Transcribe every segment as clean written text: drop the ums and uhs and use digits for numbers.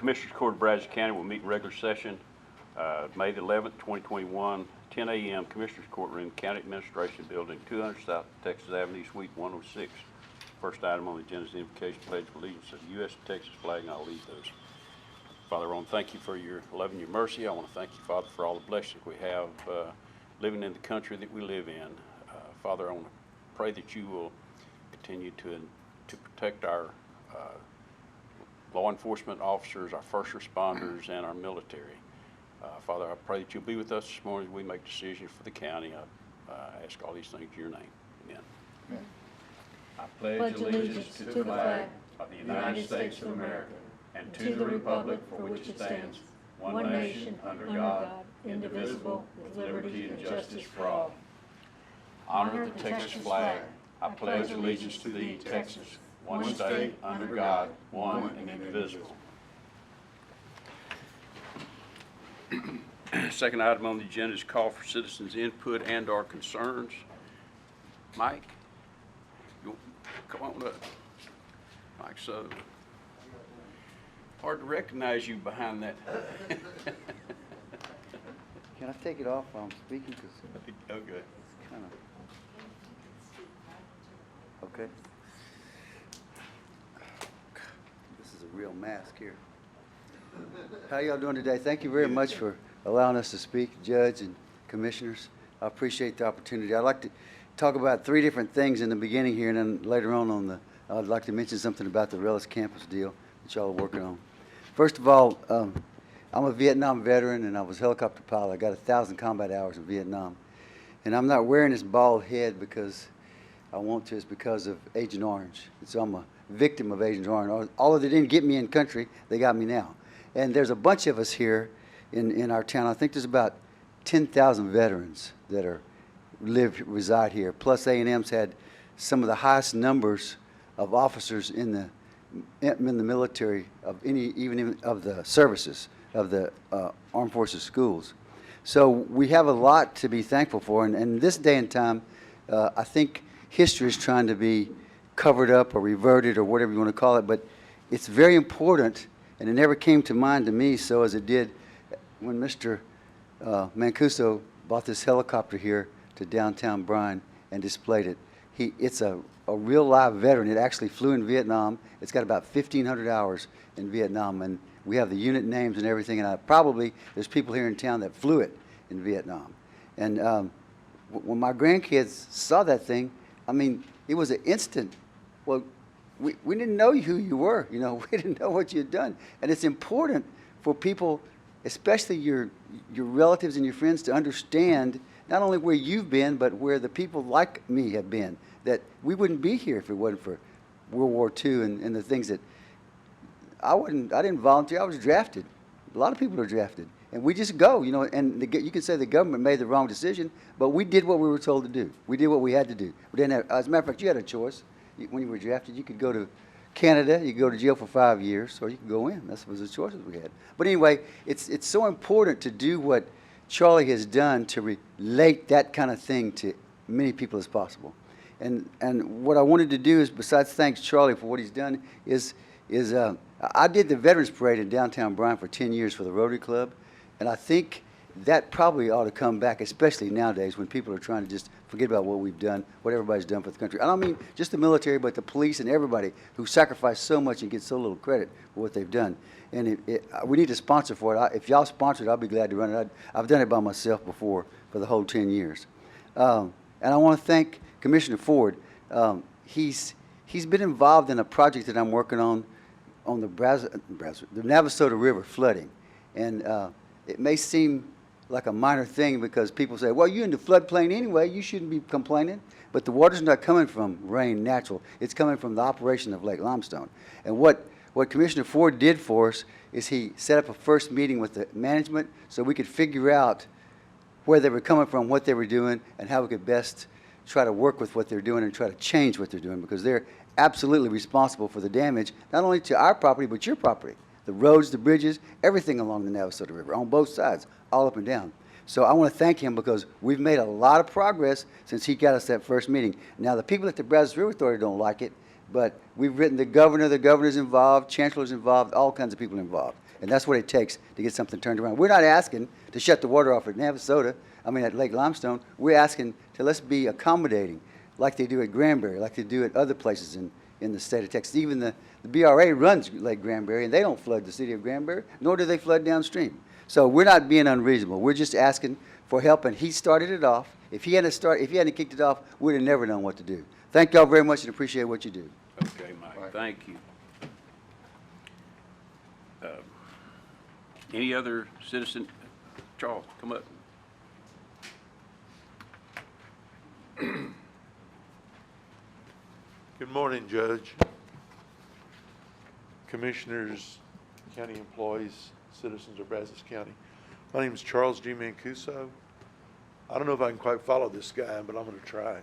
Commissioners Court of Brazos County will meet in regular session May the 11th, 2021, 10 a.m. Commissioners Courtroom, County Administration Building, 200 South Texas Avenue, Suite 106. First item on the agenda is the invocation pledge of allegiance to the U.S. and Texas flag, and I'll lead those. Father, I want to thank you for your love and your mercy. I want to thank you, Father, for all the blessings we have living in the country that we live in. Father, I want to pray that you will continue to protect our law enforcement officers, our first responders, and our military. Father, I pray that you'll be with us this morning as we make decisions for the county. I ask all these things in your name. Amen. Amen. I pledge allegiance to the flag of the United States of America and to the republic for which it stands, one nation, under God, indivisible, with liberty and justice for all. Honor the Texas flag. I pledge allegiance to thee, Texas, one state, under God, one and indivisible. Second item on the agenda is call for citizens' input and/or concerns. Mike, you come on up. Mike, so hard to recognize you behind that. Can I take it off while I'm speaking? Okay. It's kind of okay. This is a real mask here. How y'all doing today? Thank you very much for allowing us to speak, Judge and Commissioners. I appreciate the opportunity. I'd like to talk about three different things in the beginning here, and then later on I'd like to mention something about the Relish campus deal that y'all are working on. First of all, I'm a Vietnam veteran, and I was a helicopter pilot. I got 1,000 combat hours in Vietnam. And I'm not wearing this bald head because I want to. It's because of Agent Orange. So I'm a victim of Agent Orange. Although they didn't get me in country, they got me now. And there's a bunch of us here in our town. I think there's about 10,000 veterans that reside here. Plus A&M's had some of the highest numbers of officers in the military of even of the services of the Armed Forces schools. So we have a lot to be thankful for. And in this day and time, I think history is trying to be covered up or reverted or whatever you want to call it. But it's very important, and it never came to mind to me so as it did when Mr. Mancuso bought this helicopter here to downtown Bryan and displayed it. It's a real live veteran. It actually flew in Vietnam. It's got about 1,500 hours in Vietnam, and we have the unit names and everything, and there's people here in town that flew it in Vietnam. And when my grandkids saw that thing, I mean, it was an instant, well, we didn't know who you were, you know, we didn't know what you had done. And it's important for people, especially your relatives and your friends, to understand not only where you've been, but where the people like me have been, that we wouldn't be here if it wasn't for World War II and the things that I didn't volunteer. I was drafted. A lot of people are drafted, and we just go, you know. And you can say the government made the wrong decision, but we did what we were told to do. We did what we had to do. We didn't have, as a matter of fact, you had a choice. When you were drafted, you could go to Canada, you could go to jail for 5 years, or you could go in. That was the choices we had. But anyway, it's so important to do what Charlie has done to relate that kind of thing to many people as possible. And what I wanted to do is, besides thanks Charlie for what he's done, is I did the Veterans Parade in downtown Bryan for 10 years for the Rotary Club, and I think that probably ought to come back, especially nowadays when people are trying to just forget about what we've done, what everybody's done for the country. I don't mean just the military, but the police and everybody who sacrificed so much and get so little credit for what they've done. And we need a sponsor for it. If y'all sponsor it, I'll be glad to run it. I've done it by myself before for the whole 10 years. And I want to thank Commissioner Ford. He's been involved in a project that I'm working on the Navasota River flooding. And it may seem like a minor thing because people say, well, you're in the floodplain anyway, you shouldn't be complaining. But the water's not coming from rain natural. It's coming from the operation of Lake Limestone. And what Commissioner Ford did for us is he set up a first meeting with the management so we could figure out where they were coming from, what they were doing, and how we could best try to work with what they're doing and try to change what they're doing, because they're absolutely responsible for the damage, not only to our property, but your property. The roads, the bridges, everything along the Navasota River, on both sides, all up and down. So I want to thank him because we've made a lot of progress since he got us that first meeting. Now, the people at the Brazos River Authority don't like it, but we've written the governor's involved, chancellor's involved, all kinds of people involved. And that's what it takes to get something turned around. We're not asking to shut the water off at Navasota, at Lake Limestone. We're asking to let's be accommodating, like they do at Granbury, like they do at other places in the state of Texas. Even the BRA runs Lake Granbury, and they don't flood the city of Granbury, nor do they flood downstream. So we're not being unreasonable. We're just asking for help, and he started it off. If he hadn't kicked it off, we'd have never known what to do. Thank y'all very much and appreciate what you do. Okay, Mike, thank you. Any other citizen? Charles, come up. Good morning, Judge, Commissioners, county employees, citizens of Brazos County. My name is Charles G. Mancuso. I don't know if I can quite follow this guy, but I'm going to try.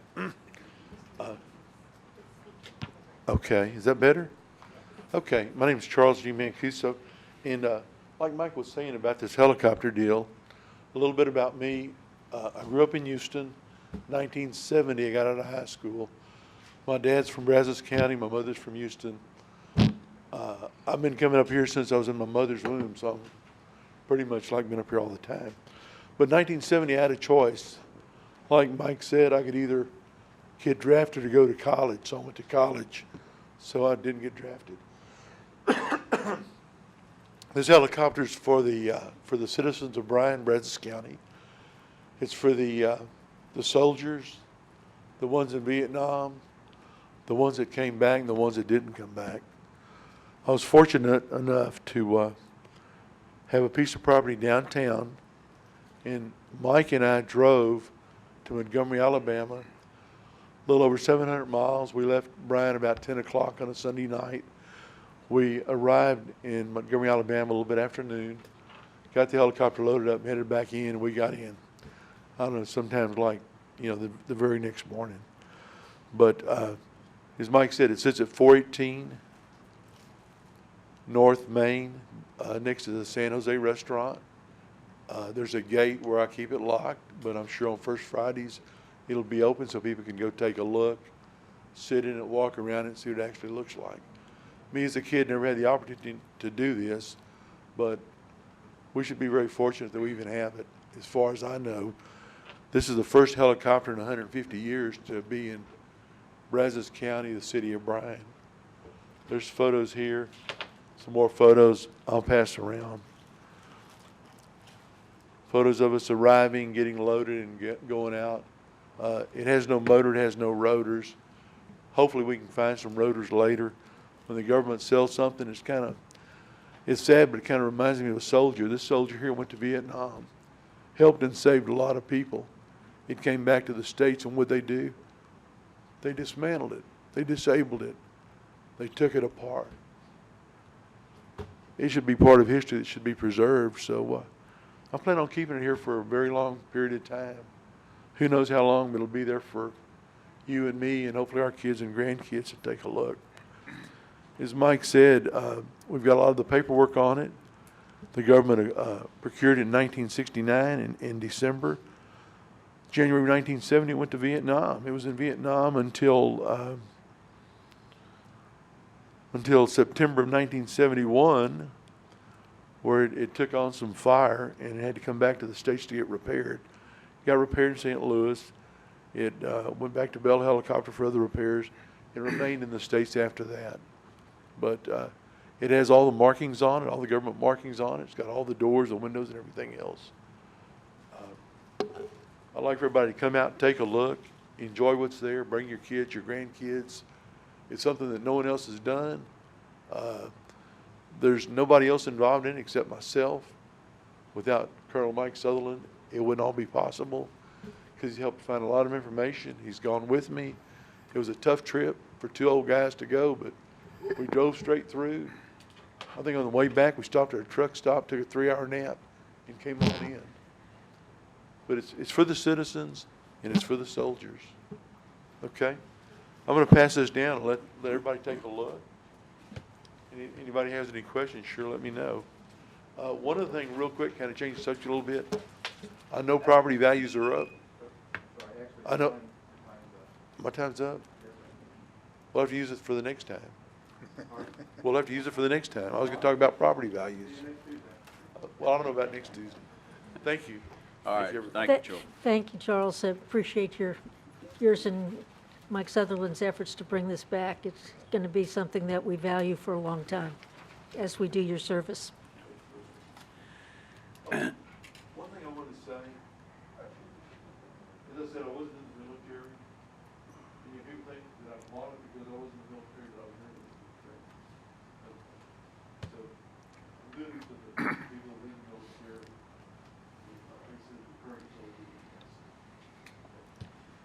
Okay, is that better? Okay, my name is Charles G. Mancuso, and like Mike was saying about this helicopter deal, a little bit about me. I grew up in Houston. 1970, I got out of high school. My dad's from Brazos County. My mother's from Houston. I've been coming up here since I was in my mother's womb, so I'm pretty much like been up here all the time. But 1970, I had a choice. Like Mike said, I could either get drafted or go to college. So I went to college, so I didn't get drafted. This helicopter's for the citizens of Bryan, Brazos County. It's for the soldiers, the ones in Vietnam, the ones that came back, and the ones that didn't come back. I was fortunate enough to have a piece of property downtown, and Mike and I drove to Montgomery, Alabama, a little over 700 miles. We left Bryan about 10 o'clock on a Sunday night. We arrived in Montgomery, Alabama a little bit after noon, got the helicopter loaded up, headed back in, and we got in. I don't know, sometimes like, the very next morning. But as Mike said, it sits at 418 North Main, next to the San Jose restaurant. There's a gate where I keep it locked, but I'm sure on First Fridays it'll be open so people can go take a look, sit in it, walk around it, and see what it actually looks like. Me as a kid never had the opportunity to do this, but we should be very fortunate that we even have it. As far as I know, this is the first helicopter in 150 years to be in Brazos County, the city of Bryan. There's photos here, some more photos I'll pass around. Photos of us arriving, getting loaded, and going out. It has no motor, it has no rotors. Hopefully we can find some rotors later. When the government sells something, it's sad, but it kind of reminds me of a soldier. This soldier here went to Vietnam, helped and saved a lot of people. It came back to the States, and what they do? They dismantled it. They disabled it. They took it apart. It should be part of history that should be preserved. So I plan on keeping it here for a very long period of time. Who knows how long, but it'll be there for you and me, and hopefully our kids and grandkids to take a look. As Mike said, we've got a lot of the paperwork on it. The government procured it in 1969 in December. January 1970, it went to Vietnam. It was in Vietnam until September of 1971, where it took on some fire and it had to come back to the States to get repaired. It got repaired in St. Louis. It went back to Bell Helicopter for other repairs. It remained in the States after that. But it has all the markings on it, all the government markings on it. It's got all the doors, the windows, and everything else. I'd like for everybody to come out and take a look, enjoy what's there, bring your kids, your grandkids. It's something that no one else has done. There's nobody else involved in it except myself. Without Colonel Mike Sutherland, it wouldn't all be possible because he helped find a lot of information. He's gone with me. It was a tough trip for two old guys to go, but we drove straight through. I think on the way back, we stopped at a truck stop, took a 3-hour nap, and came on in. But it's for the citizens, and it's for the soldiers. Okay? I'm going to pass this down and let everybody take a look. Anybody has any questions, sure let me know. One other thing real quick, kind of change the subject a little bit. I know property values are up. I know. My time's up. We'll have to use it for the next time. We'll have to use it for the next time. I was gonna talk about property values. Well, I don't know about next Tuesday. Thank you. All right, Thank you, thank you, Joe. Thank you, Charles. I appreciate yours and Mike Sutherland's efforts to bring this back. It's going to be something that we value for a long time as we do your service. One thing I wanted to say, as I said, I wasn't in the military. And you people think that I bought it because I was in the military, but I was never in the military. So, I'm good to the people leaving the military. Like I said, the current soldiers.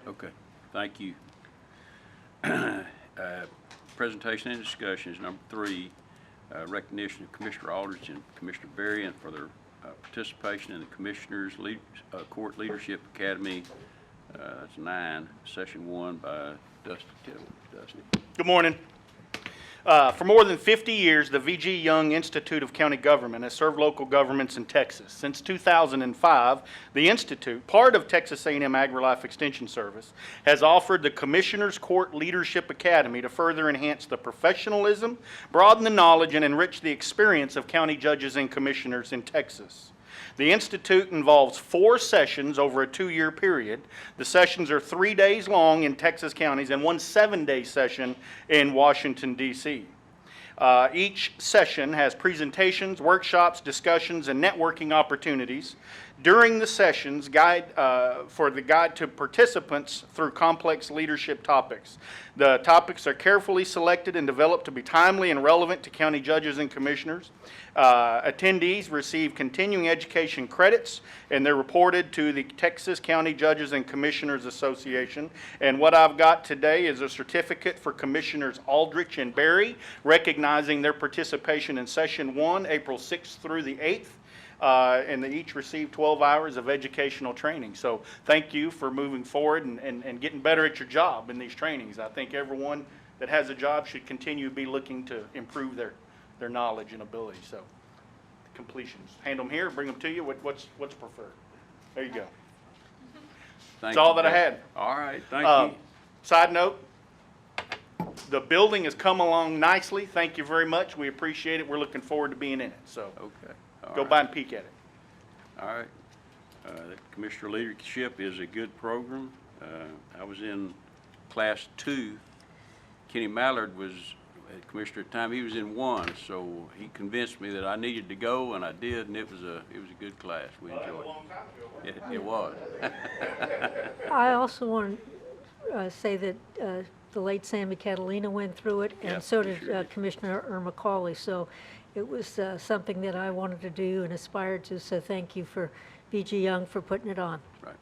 Okay, thank you. Presentation and discussion is number 3, recognition of Commissioner Aldrich and Commissioner Berrien for their participation in the Commissioners Court Leadership Academy. That's 9, session 1 by Dusty Tittle. Dusty. Good morning. For more than 50 years, the V.G. Young Institute of County Government has served local governments in Texas. Since 2005, the Institute, part of Texas A&M AgriLife Extension Service, has offered the Commissioners Court Leadership Academy to further enhance the professionalism, broaden the knowledge, and enrich the experience of county judges and commissioners in Texas. The Institute involves 4 sessions over a 2-year period. The sessions are 3 days long in Texas counties and 1 7-day session in Washington, D.C. Each session has presentations, workshops, discussions, and networking opportunities. During the sessions, guide to participants through complex leadership topics. The topics are carefully selected and developed to be timely and relevant to county judges and commissioners. Attendees receive continuing education credits, and they're reported to the Texas County Judges and Commissioners Association. And what I've got today is a certificate for Commissioners Aldrich and Berry, recognizing their participation in Session 1, April 6th through the 8th. And they each received 12 hours of educational training. So thank you for moving forward and getting better at your job in these trainings. I think everyone that has a job should continue to be looking to improve their knowledge and ability. So completions, hand them here, bring them to you. What's preferred? There you go. That's all that I had. All right, thank you. Side note, the building has come along nicely. Thank you very much. We appreciate it. We're looking forward to being in it. So Okay. All go right. by and peek at it. All right. Commissioner Leadership is a good program. I was in Class 2. Kenny Mallard was Commissioner at the time. He was in 1, so he convinced me that I needed to go, and I did, and it was a good class. We enjoyed it. It was. I also want to say that the late Sammy Catalina went through it, and Yeah, so he did sure did. Commissioner Irma Cawley. So it was something that I wanted to do and aspired to. So thank you for V.G. Young for putting it on. Right.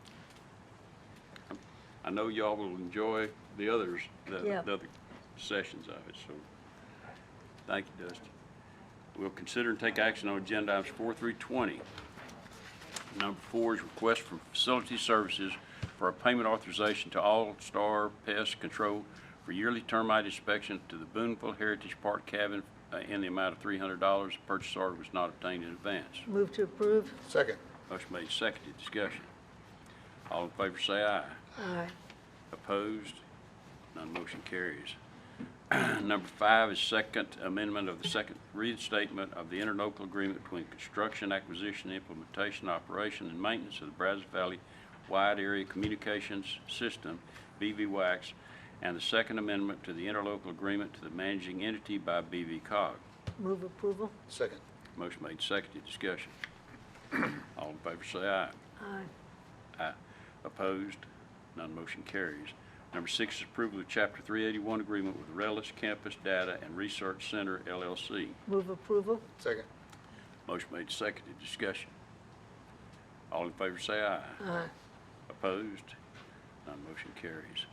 I know y'all will enjoy the others, Yeah. the other sessions of it, so thank you, Dusty. We'll consider and take action on agenda items 4 through 20. Number 4 is request from Facility Services for a payment authorization to All Star Pest Control for yearly termite inspection to the Booneville Heritage Park cabin in the amount of $300. The purchase order was not obtained in advance. Move to approve. Second. Motion made, seconded, discussion. All in favor say aye. Aye. Opposed? None motion carries. Number 5 is second amendment of the second reinstatement of the interlocal agreement between construction, acquisition, implementation, operation, and maintenance of the Brazos Valley Wide Area Communications System, BVWAX, and the second amendment to the interlocal agreement to the managing entity by BVCOG. Move approval. Second. Motion made, seconded, discussion. All in favor say aye. Aye. Aye. Opposed? None motion carries. Number 6 is approval of Chapter 381 agreement with Relish Campus Data and Research Center, LLC. Move approval. Second. Motion made, seconded, discussion. All in favor say aye. Aye. Opposed? None motion carries.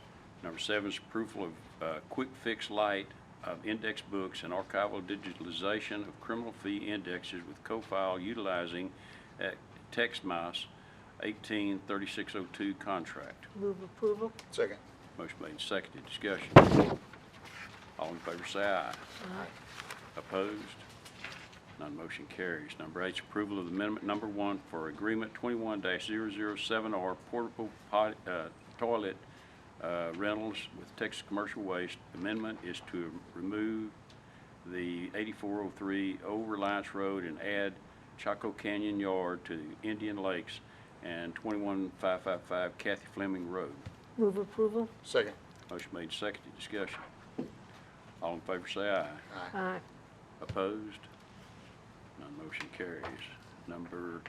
Number 7 is approval of Quick Fix Lite of index books and archival digitalization of criminal fee indexes with co-file utilizing TextMouse 183602 contract. Move approval. Second. Motion made, seconded, discussion. All in favor say aye. Aye. Opposed? None motion carries. Number 8 is approval of amendment number 1 for agreement 21-007R portable toilet rentals with Texas Commercial Waste. Amendment is to remove the 8403 Old Reliance Road and add Chaco Canyon Yard to Indian Lakes and 21555 Kathy Fleming Road. Move approval. Second. Motion made, seconded, discussion. All in favor say aye. Aye. Opposed? None motion carries. Number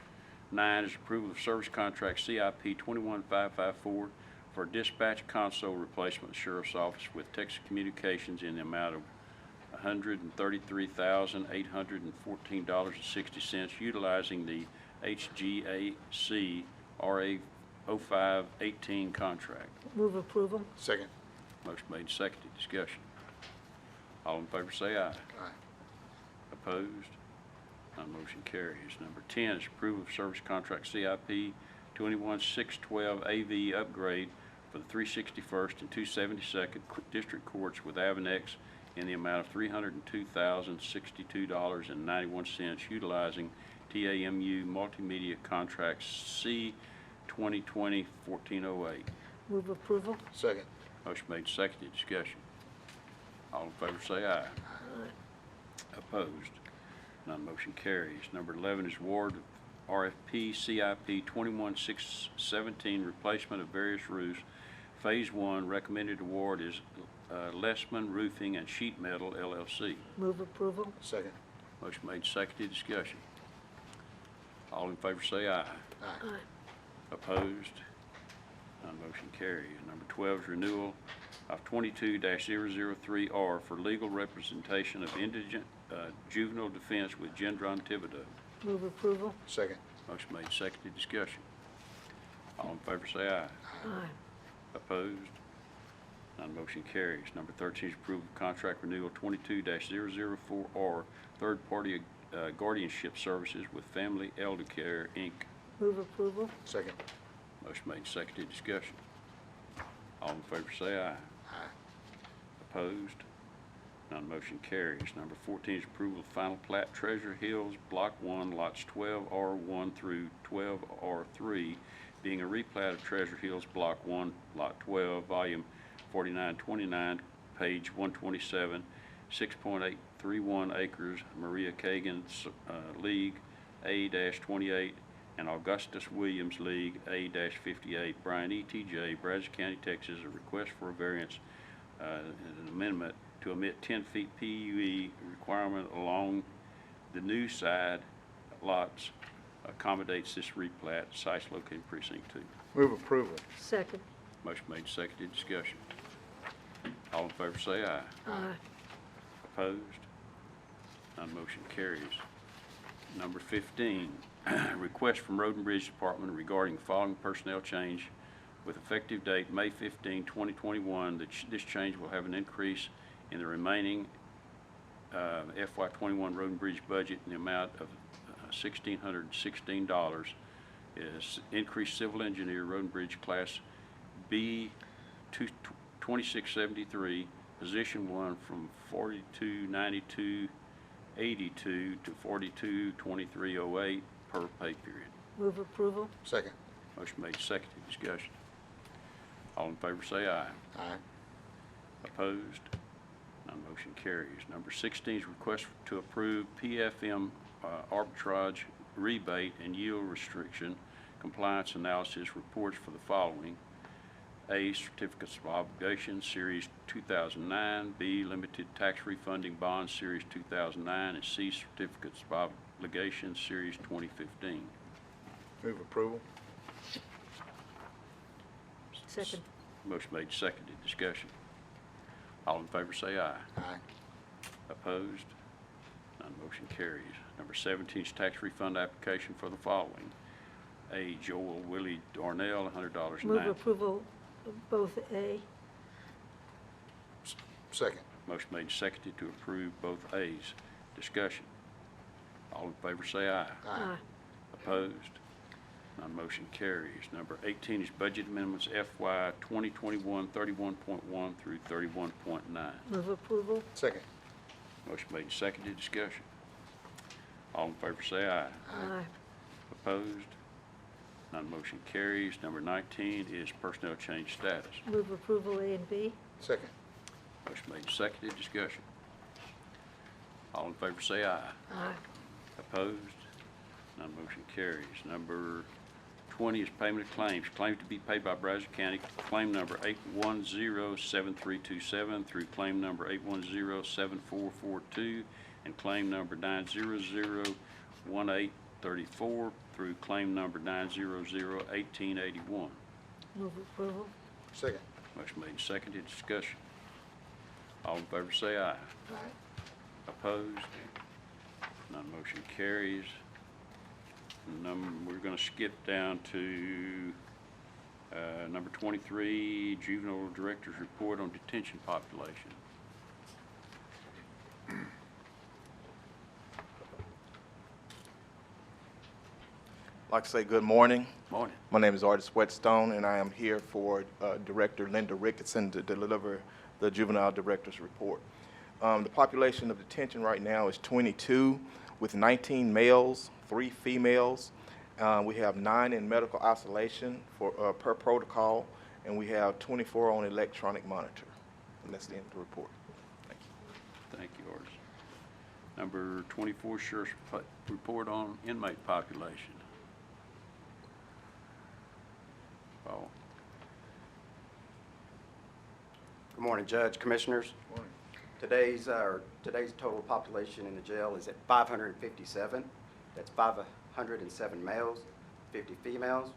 9 is approval of service contract CIP 21554 for dispatch console replacement Sheriff's Office with Texas Communications in the amount of $133,814.60 utilizing the HGAC RA 0518 contract. Move approval. Second. Motion made, seconded, discussion. All in favor say aye. Aye. Opposed? None motion carries. Number 10 is approval of service contract CIP 21612 AV upgrade for the 361st and 272nd District Courts with Avanex in the amount of $302,062.91 utilizing TAMU Multimedia Contract C 2020-1408. Move approval. Second. Motion made, seconded, discussion. All in favor say aye. Opposed? None motion carries. Number 11 is award of RFP CIP 21617 replacement of various roofs. Phase 1 recommended award is Lessman Roofing and Sheet Metal LLC. Move approval. Second. Motion made, seconded, discussion. All in favor say aye. Aye. Opposed? None motion carries. Number 12 is renewal of 22-003R for legal representation of indigent juvenile defense with Gendron Thibodeau. Move approval. Second. Motion made, seconded, discussion. All in favor say aye. Aye. Opposed? None motion carries. Number 13 is approval of contract renewal 22-004R, third-party guardianship services with Family Elder Care, Inc. Move approval. Second. Motion made, seconded, discussion. All in favor say aye. Aye. Opposed? None motion carries. Number 14 is approval of final plat Treasure Hills Block 1, lots 12R1 through 12R3, being a replat of Treasure Hills Block 1, Lot 12, Volume 4929, page 127, 6.831 acres, Maria Kagan League A-28, and Augustus Williams League A-58, Brian E.T.J., Brazos County, Texas, a request for a variance, an amendment to omit 10 feet PUE requirement along the new side lots accommodates this replat. Sites located in precinct 2. Move approval. Second. Motion made, seconded, discussion. All in favor say aye. Aye. Opposed? None motion carries. Number 15, request from Road and Bridge Department regarding following personnel change with effective date May 15, 2021. This change will have an increase in the remaining FY21 Road and Bridge budget in the amount of $1,616. Is increased civil engineer Road and Bridge class B 2673, position 1 from 4292.82 to 422308 per pay period. Move approval. Second. Motion made, seconded, discussion. All in favor say aye. Aye. Opposed? None motion carries. Number 16 is request to approve PFM arbitrage rebate and yield restriction compliance analysis reports for the following: A, certificates of obligation, Series 2009, B, limited tax refunding bonds, Series 2009, and C, certificates of obligation, Series 2015. Move approval. Second. Motion made, seconded, discussion. All in favor say aye. Aye. Opposed? None motion carries. Number 17 is tax refund application for the following: A, Joel Willie Darnell, $100. Move approval of both A. Second. Motion made, seconded to approve both A's. Discussion. All in favor say aye. Aye. Opposed? None motion carries. Number 18 is budget amendments FY 2021 31.1 through 31.9. Move approval. Second. Motion made, seconded, discussion. All in favor say aye. Aye. Opposed? None motion carries. Number 19 is personnel change status. Move approval A and B. Second. Motion made, seconded, discussion. All in favor say aye. Aye. Opposed? None motion carries. Number 20 is payment of claims. Claim to be paid by Brazos County, claim number 8107327 through claim number 8107442 and claim number 9001834 through claim number 9001881. Move approval. Second. Motion made and seconded. Discussion. All in favor say aye. Aye. Opposed? None motion carries. We're going to skip down to number 23, Juvenile Director's Report on Detention Population. I'd like to say good morning. Morning. My name is Artis Whetstone, and I am here for Director Linda Ricketson to deliver the Juvenile Director's Report. The population of detention right now is 22, with 19 males, 3 females. We have 9 in medical isolation per protocol, and we have 24 on electronic monitor. And that's the end of the report. Thank you. Thank you, Artis. Number 24, Sheriff's Report on Inmate Population. Paul. Good morning, Judge, Commissioners. Morning. Today's total population in the jail is at 557. That's 507 males, 50 females.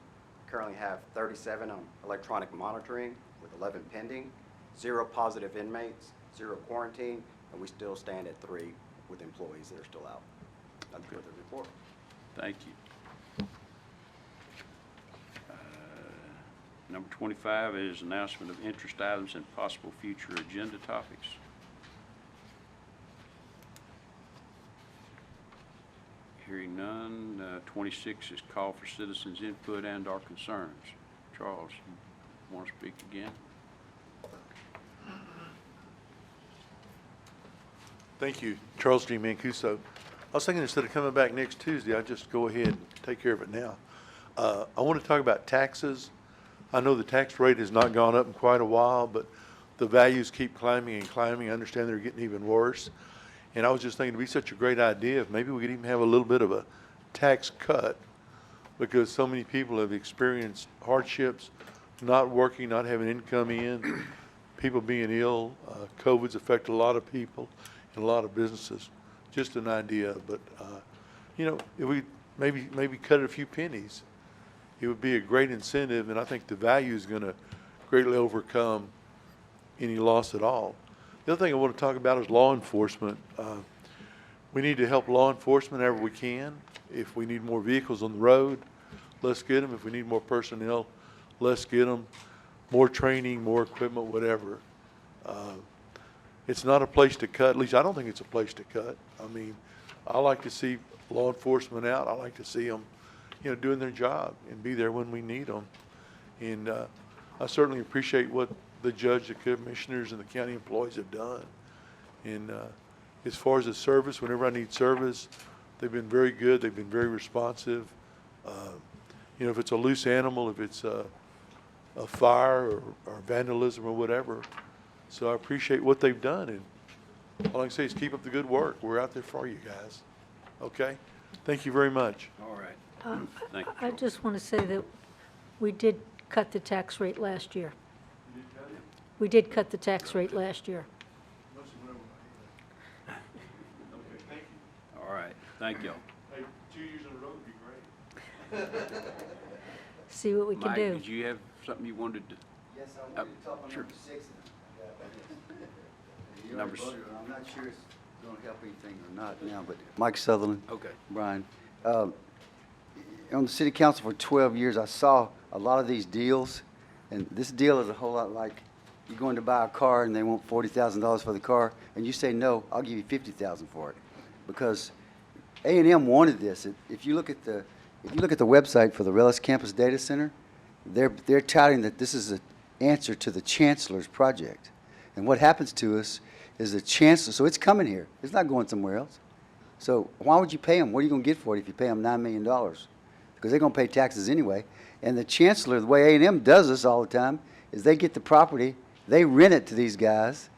Currently have 37 on electronic monitoring with 11 pending, 0 positive inmates, 0 quarantine, and we still stand at 3 with employees that are still out. That's for the report. Thank you. Number 25 is announcement of interest items and possible future agenda topics. Hearing none. 26 is call for citizens' input and our concerns. Charles, you want to speak again? Thank you, Charles G. Mancuso. I was thinking instead of coming back next Tuesday, I'd just go ahead and take care of it now. I want to talk about taxes. I know the tax rate has not gone up in quite a while, but the values keep climbing and climbing. I understand they're getting even worse. And I was just thinking it'd be such a great idea if maybe we could even have a little bit of a tax cut, because so many people have experienced hardships, not working, not having income in, people being ill. COVID's affected a lot of people and a lot of businesses. Just an idea, but you know, if we maybe cut it a few pennies, it would be a great incentive, and I think the value is going to greatly overcome any loss at all. The other thing I want to talk about is law enforcement. We need to help law enforcement however we can. If we need more vehicles on the road, let's get them. If we need more personnel, let's get them. More training, more equipment, whatever. It's not a place to cut. At least I don't think it's a place to cut. I mean, I like to see law enforcement out. I like to see them, you know, doing their job and be there when we need them. And I certainly appreciate what the judge, the commissioners, and the county employees have done. And as far as the service, whenever I need service, they've been very good. They've been very responsive. You know, if it's a loose animal, if it's a fire or vandalism or whatever. So I appreciate what they've done. And all I can say is keep up the good work. We're out there for you guys. Okay? Thank you very much. All right. Thank you, I Charles. just want to say that we did cut the tax rate last year. We did cut the tax rate last year. All right. Thank you. Hey, 2 years in a row would be great. See what we can Mike, do. did you have something you wanted to? Yes, I wanted to talk on Sure. number 6. You Number already voted on it. I'm not sure it's going to help anything or not now, but Mike Sutherland. Okay. Brian. On the city council for 12 years, I saw a lot of these deals, and this deal is a whole lot like you're going to buy a car and they want $40,000 for the car, and you say, no, I'll give you $50,000 for it. Because A&M wanted this. If you look at the website for the Rellis Campus Data Center, they're touting that this is an answer to the chancellor's project. And what happens to us is the chancellor, so it's coming here. It's not going somewhere else. So why would you pay them? What are you going to get for it if you pay them $9 million? Because they're going to pay taxes anyway. And the chancellor, the way A&M does this all the time, is they get the property, they rent it to these guys,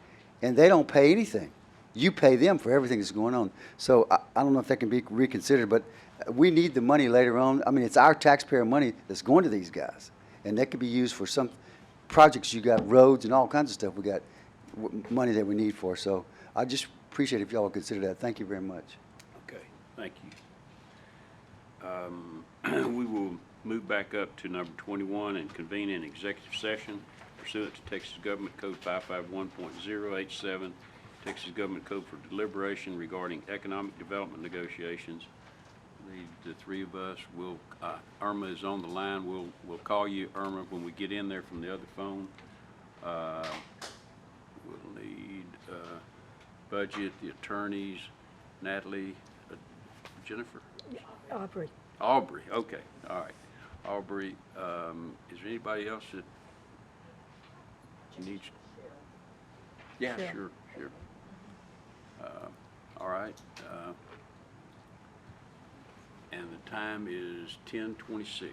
and they don't pay anything. you pay them for everything that's going on. So I don't know if that can be reconsidered, but we need the money later on. I mean, it's our taxpayer money that's going to these guys, and that could be used for some projects. You got roads and all kinds of stuff we got money that we need for. So I just appreciate if y'all would consider that. Thank you very much. Okay, thank you. We will move back up to number 21 and convene an executive session pursuant to Texas Government Code 551.087, Texas Government Code for deliberation regarding economic development negotiations. The three of us will, Irma is on the line. We'll call you, Irma, when we get in there from the other phone. We'll need budget, the attorneys, Natalie, Jennifer? Aubrey. Aubrey, okay, all right. Aubrey, is there anybody else that needs? Yeah, sure. All right. And the time is 10:26.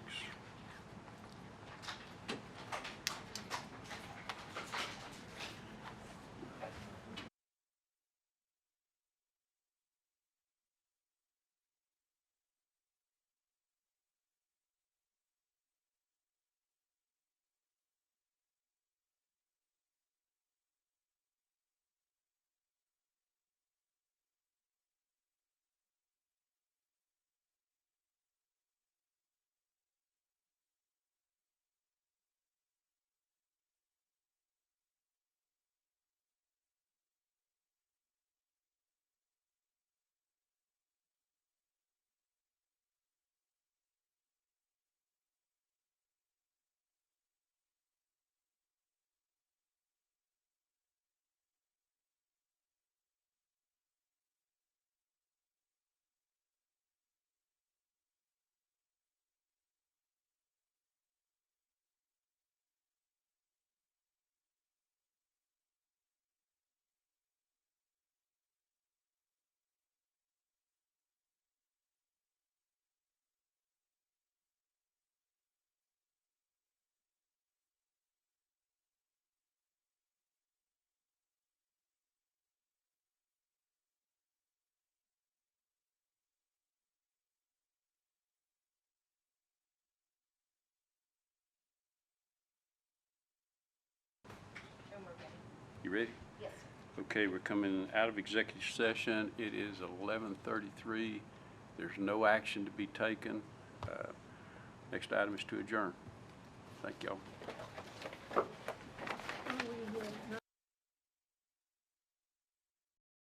You ready? Yes. Okay, we're coming out of executive session. It is 11:33. There's no action to be taken. Next item is to adjourn. Thank y'all.